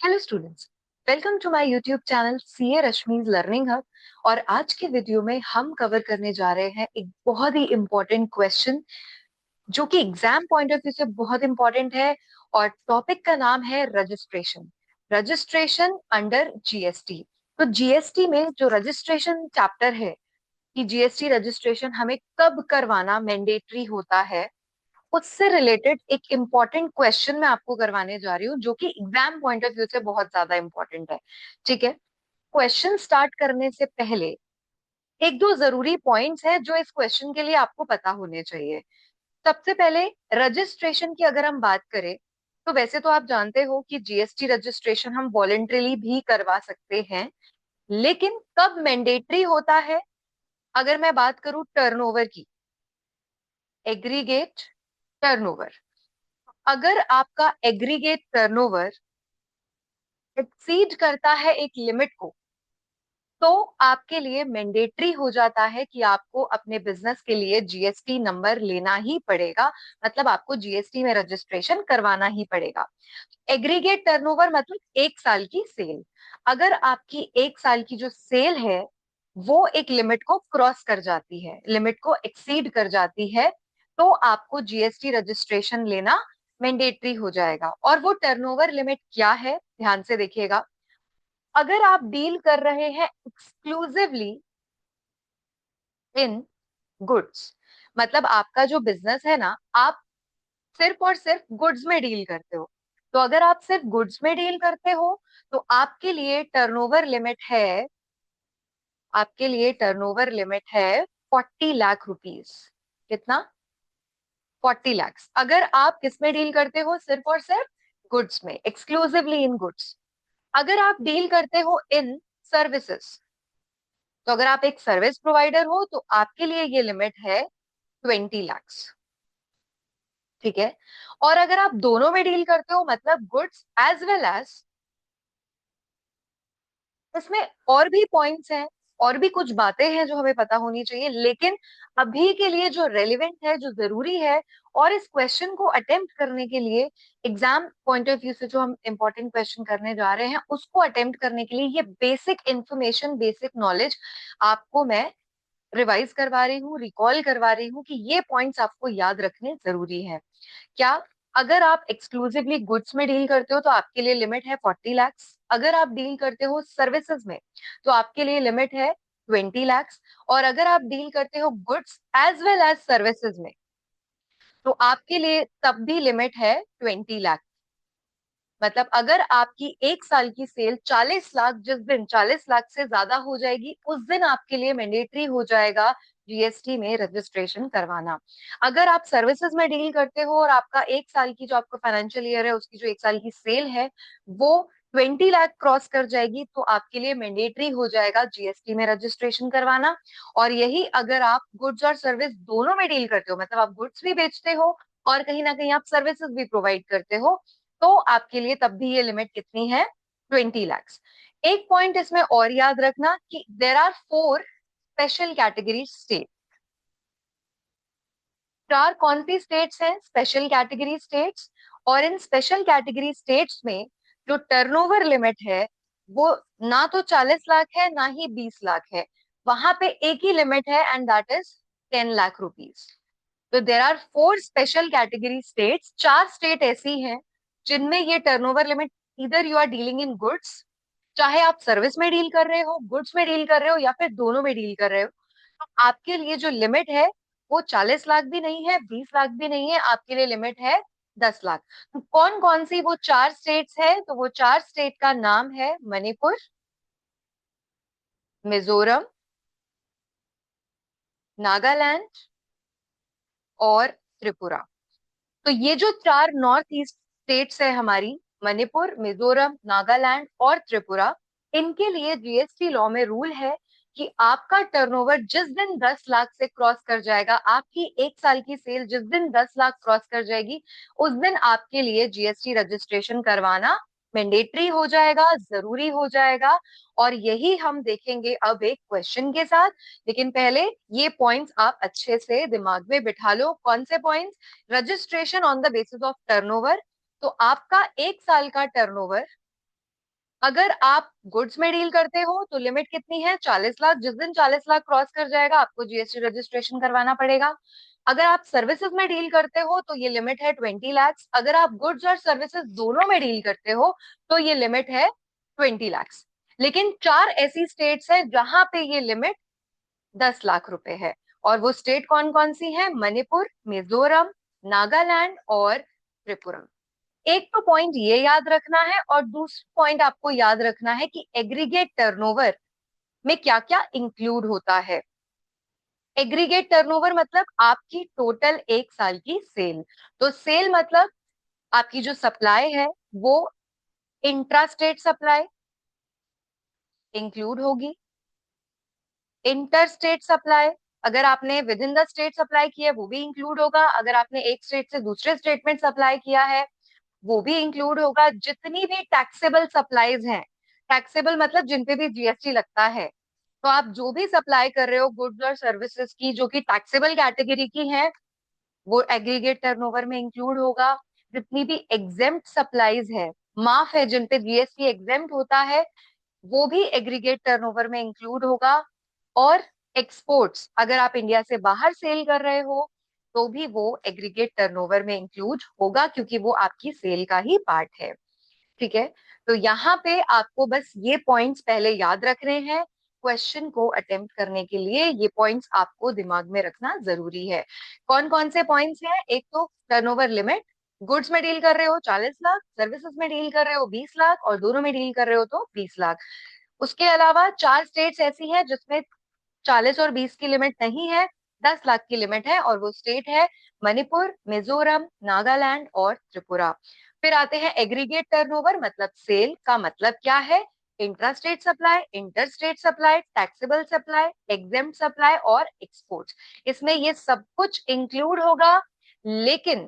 Hello students, welcome to my YouTube channel CA Rashmi's learning hub. और आज के video में हम कवर करने जा रहे हैं एक बहुत ही इम्पोर्टेंट क्वेश्चन जो कि एग्जाम पॉइंट ऑफ व्यू से बहुत इंपॉर्टेंट है। और टॉपिक का नाम है रजिस्ट्रेशन। Registration under GST. तो जीएसटी में जो रजिस्ट्रेशन चैप्टर है कि जीएसटी रजिस्ट्रेशन हमें कब करवाना मैंडेटरी होता है, उससे रिलेटेड एक इम्पॉर्टेंट क्वेश्चन मैं आपको करवाने जा रही हूँ जो कि एग्जाम पॉइंट ऑफ व्यू से बहुत ज्यादा इंपॉर्टेंट है। ठीक है, क्वेश्चन स्टार्ट करने से पहले एक दो जरूरी पॉइंट्स हैं जो इस क्वेश्चन के लिए आपको पता होने चाहिए। सबसे पहले, रजिस्ट्रेशन की अगर हम बात करें तो वैसे तो आप जानते हो कि जीएसटी रजिस्ट्रेशन हम वॉलेंटरीली भी करवा सकते हैं, लेकिन कब मैंडेटरी होता है? अगर मैं बात करूं टर्नओवर की, एग्रीगेट टर्नओवर, अगर आपका एग्रीगेट टर्नओवर एक्सीड करता है एक लिमिट को, तो आपके लिए मैंडेटरी हो जाता है कि आपको अपने बिजनेस के लिए जीएसटी नंबर लेना ही पड़ेगा। मतलब आपको जीएसटी में रजिस्ट्रेशन करवाना ही पड़ेगा। एग्रीगेट टर्नओवर मतलब एक साल की सेल। अगर आपकी एक साल की जो सेल है वो एक लिमिट को क्रॉस कर जाती है, लिमिट को एक्सीड कर जाती है, तो आपको जीएसटी रजिस्ट्रेशन लेना मैंडेटरी हो जाएगा। और वो टर्नओवर लिमिट क्या है, ध्यान से देखिएगा। अगर आप डील कर रहे हैं एक्सक्लूसिवली इन गुड्स, मतलब आपका जो बिजनेस है ना, आप सिर्फ और सिर्फ गुड्स में डील करते हो, तो अगर आप सिर्फ गुड्स में डील करते हो तो आपके लिए टर्नओवर लिमिट है, आपके लिए टर्नओवर लिमिट है 40 लाख रुपीस। कितना? 40 लाख। अगर आप किस में डील करते हो? सिर्फ और सिर्फ गुड्स में, एक्सक्लूसिवली इन गुड्स। अगर आप डील करते हो इन सर्विसेज, तो अगर आप एक सर्विस प्रोवाइडर हो तो आपके लिए ये लिमिट है 20 लाख। ठीक है। और अगर आप दोनों में डील करते हो, मतलब गुड्स एज वेल एज, इसमें और भी पॉइंट्स हैं, और भी कुछ बातें हैं जो हमें पता होनी चाहिए, लेकिन अभी के लिए जो रेलिवेंट है, जो जरूरी है, और इस क्वेश्चन को अटेम्प्ट करने के लिए, एग्जाम पॉइंट ऑफ व्यू से जो हम इंपॉर्टेंट क्वेश्चन करने जा रहे हैं उसको अटेम्प्ट करने के लिए, ये बेसिक इंफॉर्मेशन, बेसिक नॉलेज आपको मैं रिवाइज करवा रही हूँ, रिकॉल करवा रही हूँ कि ये पॉइंट्स आपको याद रखने जरूरी है। क्या? अगर आप एक्सक्लूसिवली गुड्स में डील करते हो तो आपके लिए लिमिट है 40 लाख। अगर आप डील करते हो सर्विसेज में तो आपके लिए लिमिट है 20 लाख। और अगर आप डील करते हो goods as well as services में तो आपके लिए तब भी लिमिट है 20 लाख। मतलब अगर आपकी एक साल की सेल 40 लाख, जिस दिन 40 लाख से ज्यादा हो जाएगी उस दिन आपके लिए मैंडेटरी हो जाएगा जीएसटी में रजिस्ट्रेशन करवाना। अगर आप सर्विसेज में डील करते हो और आपका एक साल की जो आपका फाइनेंशियल ईयर है उसकी जो एक साल की सेल है वो 20 लाख क्रॉस कर जाएगी, तो आपके लिए मैंडेटरी हो जाएगा जीएसटी में रजिस्ट्रेशन करवाना। और यही अगर आप गुड्स और सर्विस दोनों में डील करते हो, मतलब आप गुड्स भी बेचते हो और कहीं ना कहीं आप सर्विसेज भी प्रोवाइड करते हो, तो आपके लिए तब भी ये लिमिट कितनी है? 20 लाख। एक पॉइंट इसमें और याद रखना कि there are 4 special category state. चार कौन सी स्टेट्स हैं? Special category states. और इन स्पेशल कैटेगरी स्टेट्स में जो टर्नओवर लिमिट है वो ना तो 40 लाख है ना ही 20 लाख है, वहां पे एक ही लिमिट है and that is 10 lakh rupees. तो there are 4 special category states, चार स्टेट ऐसी हैं जिनमें ये टर्नओवर लिमिट, इधर you are dealing in goods, चाहे आप सर्विस में डील कर रहे हो, गुड्स में डील कर रहे हो, या फिर दोनों में डील कर रहे हो, तो आपके लिए जो लिमिट है वो 40 लाख भी नहीं है, 20 लाख भी नहीं है, आपके लिए लिमिट है 10 लाख। तो कौन कौन सी वो चार स्टेट्स है? तो वो चार स्टेट का नाम है मणिपुर, मिजोरम, नागालैंड और त्रिपुरा। तो ये जो चार नॉर्थ ईस्ट स्टेट्स है हमारी, मणिपुर, मिजोरम, नागालैंड और त्रिपुरा, इनके लिए जीएसटी लॉ में रूल है कि आपका टर्नओवर जिस दिन 10 लाख से क्रॉस कर जाएगा, आपकी एक साल की सेल जिस दिन 10 लाख क्रॉस कर जाएगी, उस दिन आपके लिए जीएसटी रजिस्ट्रेशन करवाना मैंडेटरी हो जाएगा, जरूरी हो जाएगा। और यही हम देखेंगे अब एक क्वेश्चन के साथ। लेकिन पहले ये पॉइंट्स आप अच्छे से दिमाग में बिठा लो। कौन से points? Registration on the basis of turnover. तो आपका एक साल का टर्नओवर अगर आप गुड्स में डील करते हो तो लिमिट कितनी है? 40 लाख। जिस दिन 40 लाख क्रॉस कर जाएगा आपको जीएसटी रजिस्ट्रेशन करवाना पड़ेगा। अगर आप सर्विसेज में डील करते हो तो ये लिमिट है 20 लाख। अगर आप गुड्स और सर्विसेज दोनों में डील करते हो तो ये लिमिट है 20 लाख। लेकिन 4 ऐसी स्टेट्स है जहां पे ये लिमिट 10 लाख रुपए है। और वो स्टेट कौन कौन सी है? मणिपुर, मिजोरम, नागालैंड और त्रिपुरा। एक तो पॉइंट ये याद रखना है, और दूसरा पॉइंट आपको याद रखना है कि एग्रीगेट टर्नओवर में क्या क्या इंक्लूड होता है। एग्रीगेट टर्नओवर मतलब आपकी टोटल एक साल की सेल। तो सेल मतलब आपकी जो सप्लाई है वो इंट्रा स्टेट सप्लाई इंक्लूड होगी, इंटर स्टेट सप्लाई, अगर आपने with in the state supply किया है वो भी इंक्लूड होगा, अगर आपने एक स्टेट से दूसरे स्टेट में सप्लाई किया है वो भी इंक्लूड होगा। जितनी भी टैक्सेबल सप्लाईज हैं, टैक्सेबल मतलब जिन पे भी जीएसटी लगता है, तो आप जो भी सप्लाई कर रहे हो गुड्स और सर्विसेज की जो कि टैक्सेबल कैटेगरी की है, वो एग्रीगेट टर्नओवर में इंक्लूड होगा। जितनी भी एग्जेम्प्ट सप्लाईज है, माफ है, जिन पे जीएसटी एग्जेम्प्ट होता है, वो भी एग्रीगेट टर्नओवर में इंक्लूड होगा। और एक्सपोर्ट्स, अगर आप इंडिया से बाहर सेल कर रहे हो तो भी वो एग्रीगेट टर्नओवर में इंक्लूड होगा, क्योंकि वो आपकी सेल का ही पार्ट है। ठीक है, तो यहाँ पे आपको बस ये पॉइंट्स पहले याद रखने हैं। क्वेश्चन को अटेम्प्ट करने के लिए ये पॉइंट्स आपको दिमाग में रखना जरूरी है। कौन कौन से पॉइंट्स हैं? एक तो टर्नओवर लिमिट, गुड्स में डील कर रहे हो 40 लाख, सर्विसेज में डील कर रहे हो 20 लाख, और दोनों में डील कर रहे हो तो 20 लाख। उसके अलावा 4 स्टेट्स ऐसी हैं जिसमें 40 और 20 की लिमिट नहीं है, 10 लाख की लिमिट है, और वो स्टेट है मणिपुर, मिजोरम, नागालैंड और त्रिपुरा। फिर आते हैं एग्रीगेट टर्नओवर, मतलब सेल का मतलब क्या है? Intra state supply, inter state supply, taxable supply, exempt supply और एक्सपोर्ट। इसमें ये सब कुछ इंक्लूड होगा। लेकिन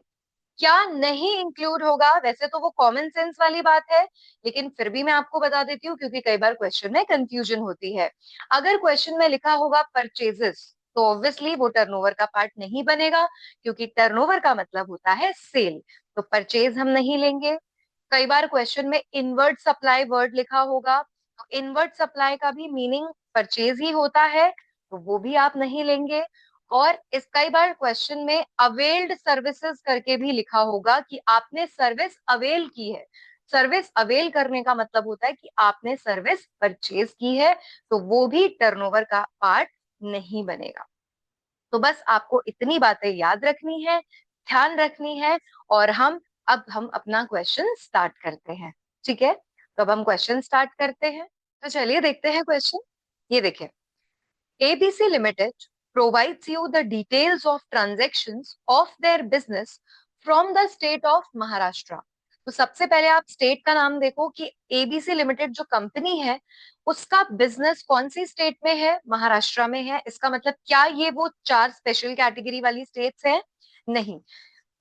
क्या नहीं इंक्लूड होगा? वैसे तो वो कॉमन सेंस वाली बात है, लेकिन फिर भी मैं आपको बता देती हूँ, क्योंकि कई बार क्वेश्चन में कंफ्यूजन होती है। अगर क्वेश्चन में लिखा होगा परचेजेस तो ऑब्वियसली वो टर्नओवर का पार्ट नहीं बनेगा, क्योंकि टर्नओवर का मतलब होता है सेल। तो परचेज हम नहीं लेंगे। कई बार क्वेश्चन में इनवर्ट सप्लाई वर्ड लिखा होगा, तो इनवर्ट सप्लाई का भी मीनिंग परचेज ही होता है, तो वो भी आप नहीं लेंगे। और इस कई बार क्वेश्चन में अवेल्ड सर्विसेज करके भी लिखा होगा कि आपने सर्विस अवेल की है। सर्विस अवेल करने का मतलब होता है कि आपने सर्विस परचेज की है, तो वो भी टर्नओवर का पार्ट नहीं बनेगा। तो बस आपको इतनी बातें याद रखनी है, ध्यान रखनी है। और हम अपना क्वेश्चन स्टार्ट करते हैं। ठीक है, तो अब हम क्वेश्चन स्टार्ट करते हैं। तो चलिए देखते हैं क्वेश्चन। ये देखिए, ABC Limited provides you the details of transactions of their business from the state of Maharashtra। तो सबसे पहले आप स्टेट का नाम देखो कि एबीसी लिमिटेड जो कंपनी है उसका बिजनेस कौन सी स्टेट में है? महाराष्ट्र में है। इसका मतलब क्या ये वो 4 स्पेशल कैटेगरी वाली स्टेट्स हैं? नहीं।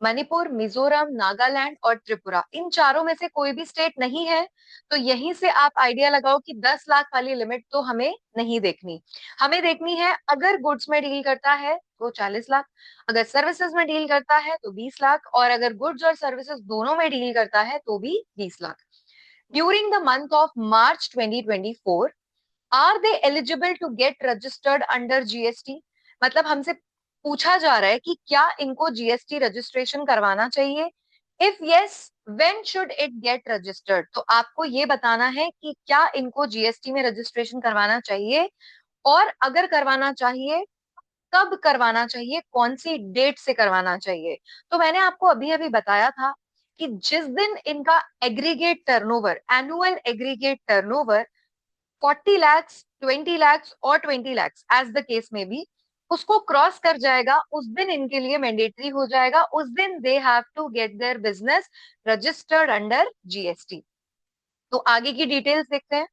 मणिपुर, मिजोरम, नागालैंड और त्रिपुरा, इन चारों में से कोई भी स्टेट नहीं है। तो यहीं से आप आइडिया लगाओ कि 10 लाख वाली लिमिट तो हमें नहीं देखनी। हमें देखनी है अगर गुड्स में डील करता है तो 40 लाख, अगर सर्विसेज में डील करता है तो 20 लाख, और अगर गुड्स और सर्विसेज दोनों में डील करता है तो भी 20 lakh. During the month of March 2024 are they eligible to get registered under GST. मतलब हमसे पूछा जा रहा है कि क्या इनको जीएसटी रजिस्ट्रेशन करवाना चाहिए। If yes, when should it get registered. तो आपको ये बताना है कि क्या इनको जीएसटी में रजिस्ट्रेशन करवाना चाहिए, और अगर करवाना चाहिए कब करवाना चाहिए, कौन सी डेट से करवाना चाहिए। तो मैंने आपको अभी अभी बताया था कि जिस दिन इनका aggregate turnover, annual aggregate turnover 40 lakhs, 20 lakhs और 20 lakhs एज द केस में भी उसको क्रॉस कर जाएगा, उस दिन इनके लिए मैंडेटरी हो जाएगा। उस दिन they have to get their business registered under GST. तो आगे की डिटेल्स देखते हैं।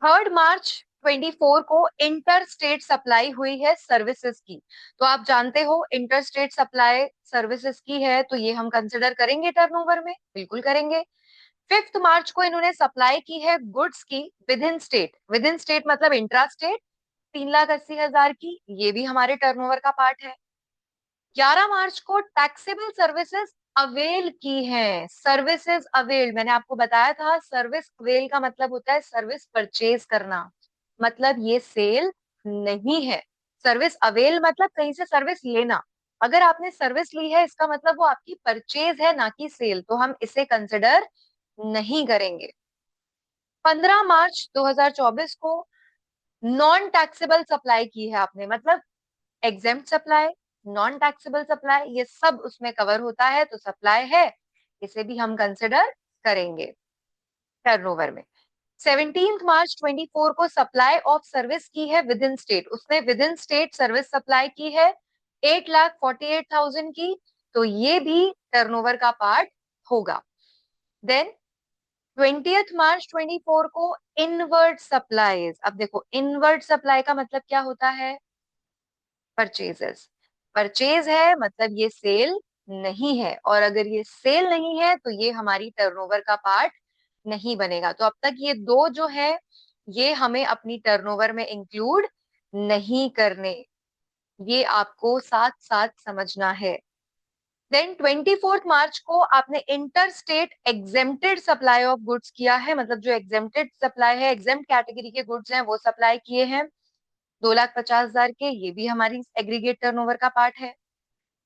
3 मार्च 24 को इंटर स्टेट सप्लाई हुई है सर्विसेज की। तो आप जानते हो इंटर स्टेट सप्लाई सर्विसेज की है, तो ये हम कंसिडर करेंगे टर्नओवर में, बिल्कुल करेंगे। 5 मार्च को इन्होंने सप्लाई की है गुड्स की with in state. With in state मतलब इंट्रा स्टेट 3,80,000 की, ये भी हमारे टर्नओवर का पार्ट है। 11 मार्च को टैक्सेबल सर्विसेज अवेल की हैं, सर्विसेज अवेल, मैंने आपको बताया था सर्विस अवेल का मतलब होता है सर्विस परचेज करना, मतलब ये सेल नहीं है। सर्विस अवेल मतलब कहीं से सर्विस लेना, अगर आपने सर्विस ली है इसका मतलब वो आपकी परचेज है ना कि सेल, तो हम इसे कंसिडर नहीं करेंगे। 15 मार्च 2024 को नॉन टैक्सेबल सप्लाई की है आपने, मतलब exempt supply, non taxable supply, ये सब उसमें कवर होता है, तो सप्लाई है, इसे भी हम कंसिडर करेंगे टर्नओवर में। 17 मार्च 24 को सप्लाई ऑफ सर्विस की है विद इन स्टेट, उसने with in state service supply की है 8,48,000 की, तो ये भी टर्नओवर का पार्ट होगा। देन 20 मार्च 24 को इनवर्ड सप्लाईज, अब देखो इनवर्ड सप्लाई का मतलब क्या होता है, परचेजेस, परचेज है मतलब ये सेल नहीं है, और अगर ये सेल नहीं है तो ये हमारी टर्नओवर का पार्ट नहीं बनेगा। तो अब तक ये दो जो है ये हमें अपनी टर्नओवर में इंक्लूड नहीं करने, ये आपको साथ साथ समझना है। देन 24 मार्च को आपने inter state exempted supply of goods किया है, मतलब जो एग्जेम्प्टेड सप्लाई है, एग्जेम्प्ट कैटेगरी के गुड्स हैं वो सप्लाई किए हैं 2,50,000 के, ये भी हमारी एग्रीगेट टर्नओवर का पार्ट है।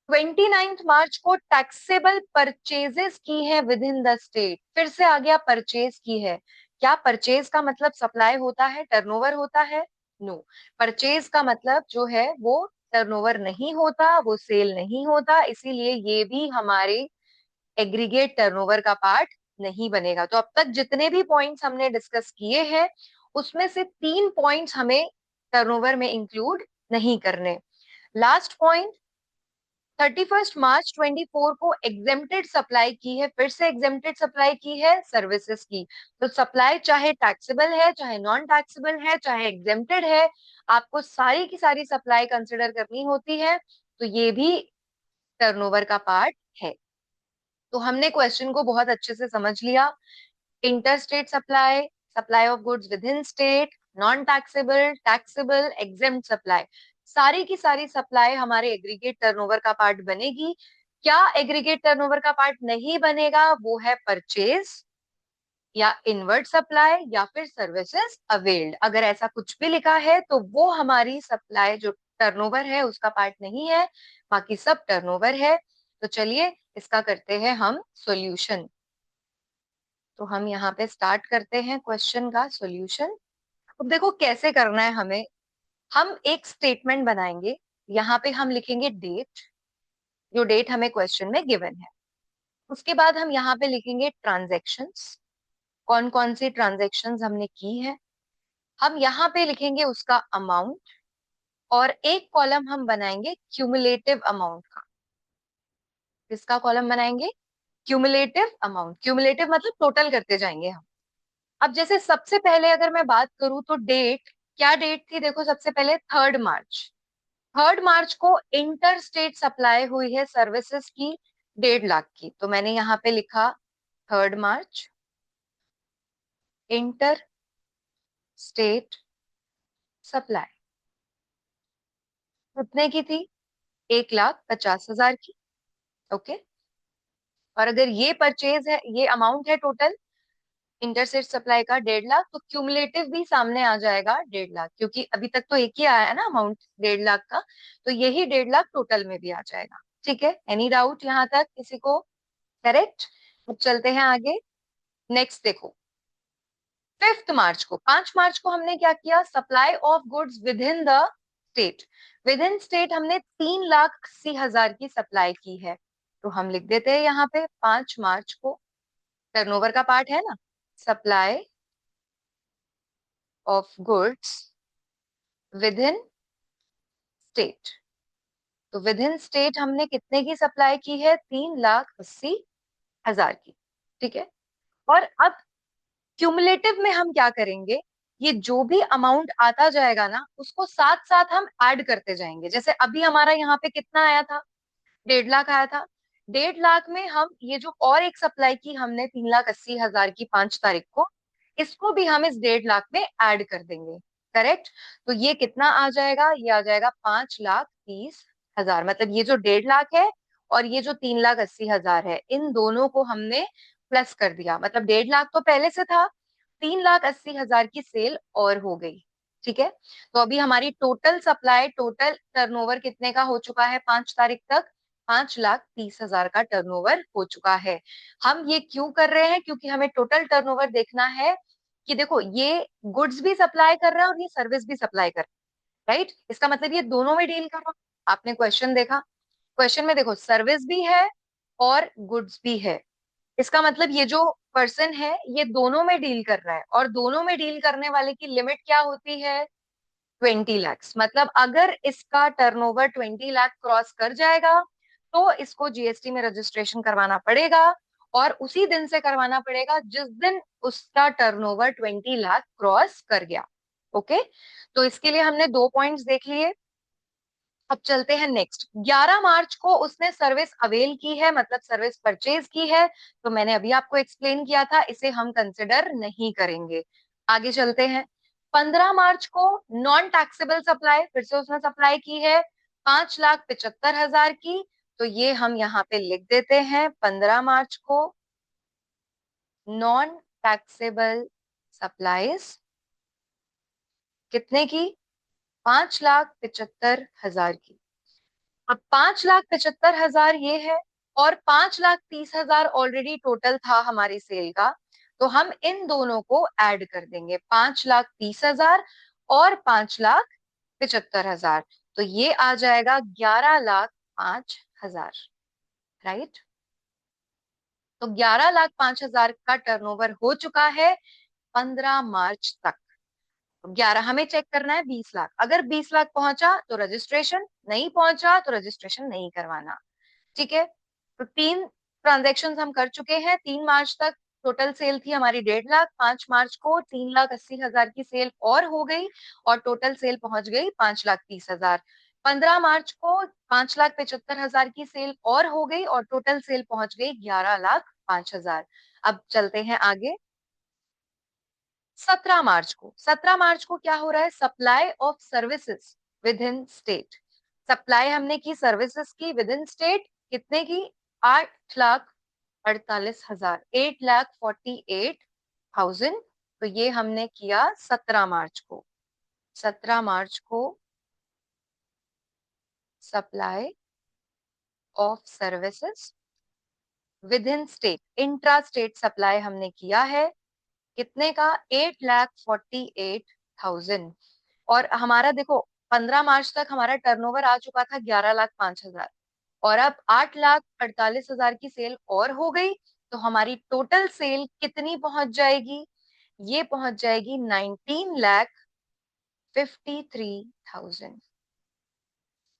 29 मार्च को टैक्सेबल परचेजेस की है विद इन द स्टेट, फिर से आ गया परचेज की है, क्या परचेज का मतलब सप्लाई होता है, टर्नओवर होता है, नो, परचेज का मतलब जो है वो टर्नओवर नहीं होता, वो सेल नहीं होता, इसीलिए ये भी हमारे एग्रीगेट टर्नओवर का पार्ट नहीं बनेगा। तो अब तक जितने भी पॉइंट्स हमने डिस्कस किए हैं उसमें से 3 पॉइंट्स हमें टर्नओवर में इंक्लूड नहीं करने। लास्ट पॉइंट, 31 मार्च 24 को एग्जेम्प्टेड सप्लाई की है, फिर से एग्जेम्प्टेड सप्लाई की है सर्विसेज की, तो सप्लाई चाहे टैक्सेबल है चाहे नॉन टैक्सेबल है चाहे एग्जेम्प्टेड है, आपको सारी की सारी सप्लाई कंसिडर करनी होती है, तो ये भी टर्नओवर का पार्ट है। तो हमने क्वेश्चन को बहुत अच्छे से समझ लिया, inter state supply, supply of goods with in state, non taxable, taxable, exempt supply, सारी की सारी सप्लाई हमारे एग्रीगेट टर्नओवर का पार्ट बनेगी। क्या एग्रीगेट टर्नओवर का पार्ट नहीं बनेगा, वो है परचेज या इनवर्ट सप्लाई या फिर सर्विसेज अवेल्ड, अगर ऐसा कुछ भी लिखा है तो वो हमारी सप्लाई जो टर्नओवर है उसका पार्ट नहीं है, बाकी सब टर्नओवर है। तो चलिए इसका करते हैं हम सॉल्यूशन। तो हम यहाँ पे स्टार्ट करते हैं क्वेश्चन का सॉल्यूशन। अब देखो कैसे करना है हमें, हम एक स्टेटमेंट बनाएंगे, यहाँ पे हम लिखेंगे डेट, जो डेट हमें क्वेश्चन में गिवन है, उसके बाद हम यहाँ पे लिखेंगे ट्रांजैक्शंस, कौन कौन सी ट्रांजैक्शंस हमने की है, हम यहाँ पे लिखेंगे उसका अमाउंट, और एक कॉलम हम बनाएंगे क्यूमुलेटिव अमाउंट का। किसका कॉलम बनाएंगे, क्यूमुलेटिव अमाउंट, क्यूमुलेटिव मतलब टोटल करते जाएंगे हम। अब जैसे सबसे पहले अगर मैं बात करूं तो डेट, क्या डेट थी, देखो सबसे पहले 3 मार्च, 3 मार्च को इंटर स्टेट सप्लाई हुई है सर्विसेज की 1.5 लाख की, तो मैंने यहाँ पे लिखा 3 मार्च इंटर स्टेट सप्लाई, कितने की थी, 1,50,000 की, ओके। और अगर ये परचेज है, ये अमाउंट है टोटल इंटरसेट सप्लाई का 1.5 लाख, तो क्यूमुलेटिव भी सामने आ जाएगा 1.5 लाख, क्योंकि अभी तक तो एक ही आया है ना अमाउंट 1.5 लाख का, तो यही 1.5 लाख टोटल में भी आ जाएगा। ठीक है, एनी डाउट यहाँ तक किसी को, करेक्ट। अब चलते हैं आगे, नेक्स्ट देखो, 5 मार्च को, 5 मार्च को हमने क्या किया, supply of goods with in the state, with in state हमने 3,80,000 की सप्लाई की है, तो हम लिख देते हैं यहाँ पे 5 मार्च को, टर्नओवर का पार्ट है ना, supply of goods with in state, तो विद इन स्टेट हमने कितने की सप्लाई की है, 3,80,000 की, ठीक है। और अब क्यूमुलेटिव में हम क्या करेंगे, ये जो भी अमाउंट आता जाएगा ना उसको साथ साथ हम ऐड करते जाएंगे, जैसे अभी हमारा यहाँ पे कितना आया था, 1.5 लाख आया था, 1.5 लाख में हम ये जो और एक सप्लाई की हमने 3,80,000 की 5 तारीख को, इसको भी हम इस 1.5 लाख में ऐड कर देंगे, करेक्ट। तो ये कितना आ जाएगा, ये आ जाएगा 5,30,000, मतलब ये जो 1.5 लाख है और ये जो 3,80,000 है, इन दोनों को हमने प्लस कर दिया, मतलब 1.5 लाख तो पहले से था, 3,80,000 की सेल और हो गई। ठीक है, तो अभी हमारी टोटल सप्लाई, टोटल टर्नओवर कितने का हो चुका है 5 तारीख तक? 5,30,000 का टर्नओवर हो चुका है। हम ये क्यों कर रहे हैं? क्योंकि हमें टोटल टर्नओवर देखना है कि देखो ये गुड्स भी सप्लाई कर रहा है और ये सर्विस भी सप्लाई कर रहा है, राइट? इसका मतलब ये दोनों में डील कर रहा है। आपने क्वेश्चन देखा, क्वेश्चन में देखो सर्विस भी है और गुड्स भी है, इसका मतलब ये जो पर्सन है ये दोनों में डील कर रहा है, और दोनों में डील करने वाले की लिमिट क्या होती है? 20 लाख। मतलब अगर इसका टर्नओवर 20 लाख क्रॉस कर जाएगा तो इसको जीएसटी में रजिस्ट्रेशन करवाना पड़ेगा, और उसी दिन से करवाना पड़ेगा जिस दिन उसका टर्नओवर 20 लाख क्रॉस कर गया। ओके, तो इसके लिए हमने 2 पॉइंट्स देख लिए। अब चलते हैं नेक्स्ट। 11 मार्च को उसने सर्विस अवेल की है, मतलब सर्विस परचेज की है, तो मैंने अभी आपको एक्सप्लेन किया था, इसे हम कंसिडर नहीं करेंगे। आगे चलते हैं। 15 मार्च को नॉन टैक्सेबल सप्लाई, फिर से उसने सप्लाई की है 5,75,000 की, तो ये हम यहाँ पे लिख देते हैं 15 मार्च को नॉन टैक्सेबल सप्लाईज कितने की? 5,75,000 की। अब 5,75,000 ये है, और 5,30,000 ऑलरेडी टोटल था हमारी सेल का, तो हम इन दोनों को ऐड कर देंगे, 5,30,000 और 5,75,000, तो ये आ जाएगा 11,05,000, राइट? तो 11,05,000 का टर्नओवर हो चुका है 15 मार्च तक। 11 हमें चेक करना है 20 लाख, अगर 20 लाख पहुंचा तो रजिस्ट्रेशन, नहीं पहुंचा तो रजिस्ट्रेशन नहीं करवाना। ठीक है, तो 3 ट्रांजेक्शन हम कर चुके हैं। 3 मार्च तक टोटल सेल थी हमारी 1.5 लाख, 5 मार्च को 3,80,000 की सेल और हो गई, और टोटल सेल पहुंच गई 5,30,000। 15 मार्च को 5,75,000 की सेल और हो गई, और टोटल सेल पहुंच गई 11,05,000। अब चलते हैं आगे। 17 मार्च को क्या हो रहा है? Supply of services with in state. Supply हमने की सर्विसेज की विद इन स्टेट, कितने की? 8,48,000, 8,48,000। तो ये हमने किया 17 मार्च को। 17 मार्च को supply of services with in state, intra state supply हमने किया है, कितने का? 8,48,000। और हमारा देखो 15 मार्च तक हमारा टर्नओवर आ चुका था 11,05,000, और अब 8,48,000 की सेल और हो गई, तो हमारी टोटल सेल कितनी पहुंच जाएगी? ये पहुंच जाएगी 19,53,000।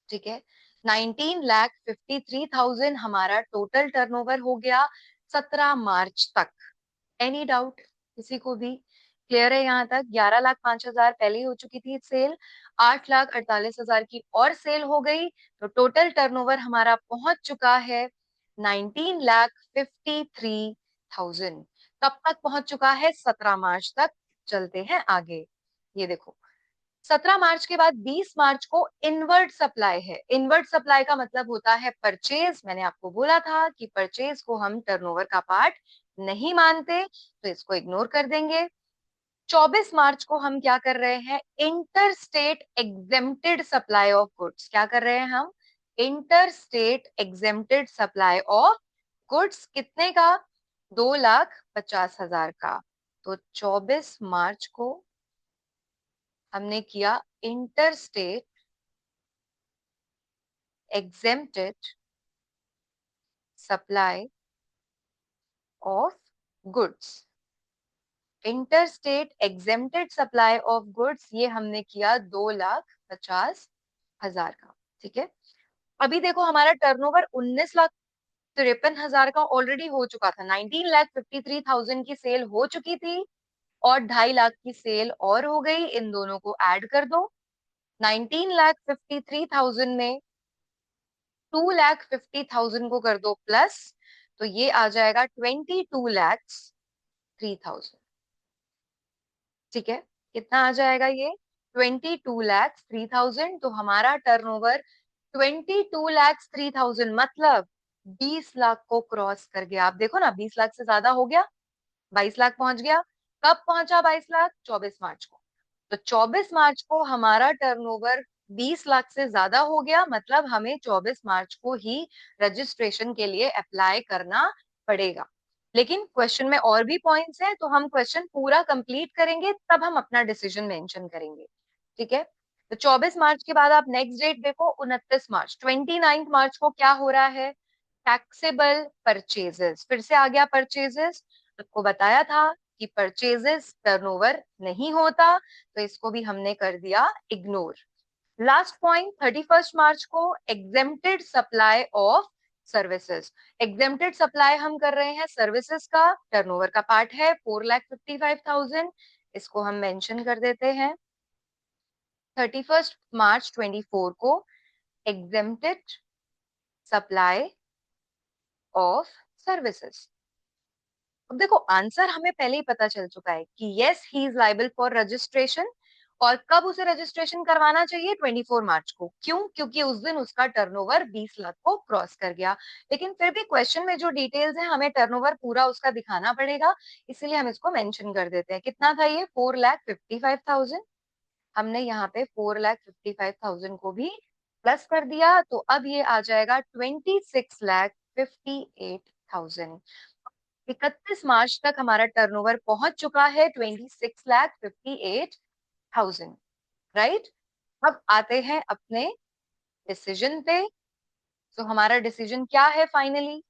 ठीक है, 19,53,000 हमारा टोटल टर्नओवर हो गया 17 मार्च तक। एनी डाउट किसी को भी? क्लियर है यहाँ तक? 11,05,000 पहले ही हो चुकी थी सेल, 8,48,000 की और सेल हो गई, तो टोटल टर्नओवर हमारा पहुंच चुका है 19,53,000। कब तक पहुंच चुका है? 17 मार्च तक। चलते हैं आगे। ये देखो 17 मार्च के बाद 20 मार्च को इनवर्ट सप्लाई है। इनवर्ट सप्लाई का मतलब होता है परचेज। मैंने आपको बोला था कि परचेज को हम टर्नओवर का पार्ट नहीं मानते, तो इसको इग्नोर कर देंगे। 24 मार्च को हम क्या कर रहे हैं? Inter state exempted supply of goods. क्या कर रहे हैं हम? Inter state exempted supply of goods, कितने का? 2,50,000 का। तो 24 मार्च को हमने किया inter state exempted supply of goods. Inter state exempted supply of goods ये हमने किया 2,50,000 का। ठीक है, अभी देखो हमारा टर्नओवर 19,53,000 का ऑलरेडी हो चुका था, 19,53,000 की सेल हो चुकी थी, और 2.5 लाख की सेल और हो गई, इन दोनों को ऐड कर दो। 19,53,000 में 2,50,000 को कर दो प्लस, तो ये आ जाएगा 22,03,000। ठीक है, कितना आ जाएगा ये? 22,03,000। तो हमारा टर्नओवर 22,03,000, मतलब 20 लाख को क्रॉस कर गया। आप देखो ना, 20 लाख से ज्यादा हो गया, 22 लाख पहुंच गया। कब पहुंचा 22 लाख? 24 मार्च को। तो 24 मार्च को हमारा टर्नओवर 20 लाख से ज्यादा हो गया, मतलब हमें 24 मार्च को ही रजिस्ट्रेशन के लिए अप्लाई करना पड़ेगा। लेकिन क्वेश्चन में और भी पॉइंट्स हैं, तो हम क्वेश्चन पूरा कंप्लीट करेंगे तब हम अपना डिसीजन मेंशन करेंगे। ठीक है, तो 24 मार्च के बाद आप नेक्स्ट डेट देखो, 29 मार्च, 29 मार्च को क्या हो रहा है? टैक्सेबल परचेजेस, फिर से आ गया परचेजेस। आपको बताया था कि परचेजेस टर्नओवर नहीं होता, तो इसको भी हमने कर दिया इग्नोर। लास्ट पॉइंट 31 मार्च को exempted supply of services. Exempted supply हम कर रहे हैं सर्विसेज का, टर्नओवर का पार्ट है 4,55,000, इसको हम मेंशन कर देते हैं। 31 मार्च 24 को एग्जेम्प्टेड सप्लाई ऑफ सर्विसेज। अब देखो, आंसर हमें पहले ही पता चल चुका है कि yes he is liable for registration. और कब उसे रजिस्ट्रेशन करवाना चाहिए? 24 मार्च को। क्यों? क्योंकि उस दिन उसका टर्नओवर 20 लाख को क्रॉस कर गया। लेकिन फिर भी क्वेश्चन में जो डिटेल्स है, हमें टर्नओवर पूरा उसका दिखाना पड़ेगा, इसीलिए हम इसको मेंशन कर देते हैं। कितना था ये? 4,55,000। हमने यहाँ पे 4,55,000 को भी प्लस कर दिया, तो अब ये आ जाएगा 26,58,000। 31 मार्च तक हमारा टर्नओवर पहुंच चुका है 26,58,000। राइट, अब आते हैं अपने डिसीजन पे। तो हमारा डिसीजन क्या है फाइनली?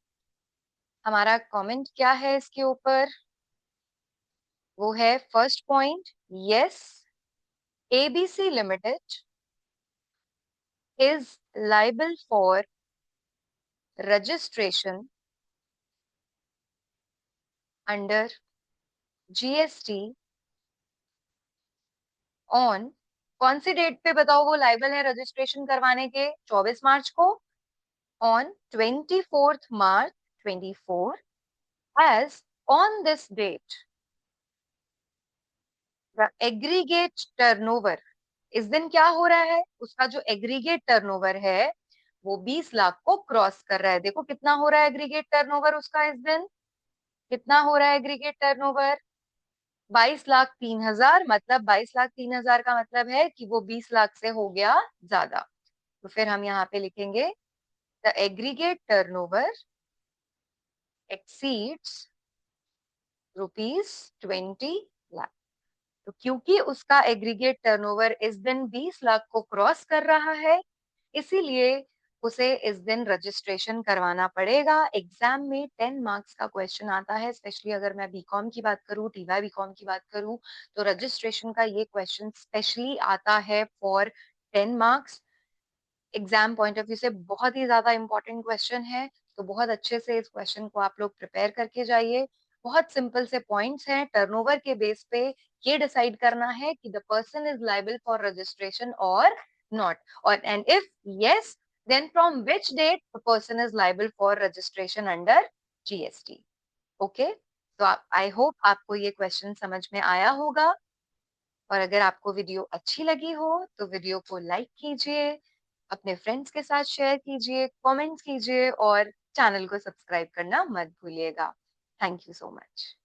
हमारा कमेंट क्या है इसके ऊपर? वो है first point, yes ABC limited is liable for registration under GST on, कौन सी डेट पे बताओ वो लाइबल है रजिस्ट्रेशन करवाने के? 24 मार्च को। On 24th March 24, as on this date, the aggregate turnover, इस दिन क्या हो रहा है? उसका जो एग्रीगेट टर्नओवर है वो 20 लाख को क्रॉस कर रहा है। देखो कितना हो रहा है एग्रीगेट टर्नओवर उसका इस दिन? कितना हो रहा है एग्रीगेट टर्नओवर? 22,03,000। मतलब 22,03,000 का मतलब है कि वो 20 लाख से हो गया ज्यादा। तो फिर हम यहाँ पे लिखेंगे the aggregate turnover exceeds ₹20 lakh. तो क्योंकि उसका एग्रीगेट टर्नओवर इस दिन 20 लाख को क्रॉस कर रहा है, इसीलिए उसे इस दिन रजिस्ट्रेशन करवाना पड़ेगा। एग्जाम में 10 मार्क्स का क्वेश्चन आता है, स्पेशली अगर मैं बीकॉम की बात करूं, टीवाई बीकॉम की बात करूं, तो रजिस्ट्रेशन का ये क्वेश्चन स्पेशली आता है for 10 marks. Exam point of view से बहुत ही ज्यादा इंपॉर्टेंट क्वेश्चन है, तो बहुत अच्छे से इस क्वेश्चन को आप लोग प्रिपेयर करके जाइए। बहुत सिंपल से पॉइंट्स हैं, टर्नओवर के बेस पे ये डिसाइड करना है कि the person is liable for registration और नॉट, और and if yes, then from which date the person is liable for registration under GST. Okay, तो आई होप आपको ये क्वेश्चन समझ में आया होगा। और अगर आपको वीडियो अच्छी लगी हो तो वीडियो को लाइक कीजिए, अपने फ्रेंड्स के साथ शेयर कीजिए, कमेंट्स कीजिए और चैनल को सब्सक्राइब करना मत भूलिएगा। Thank you so much.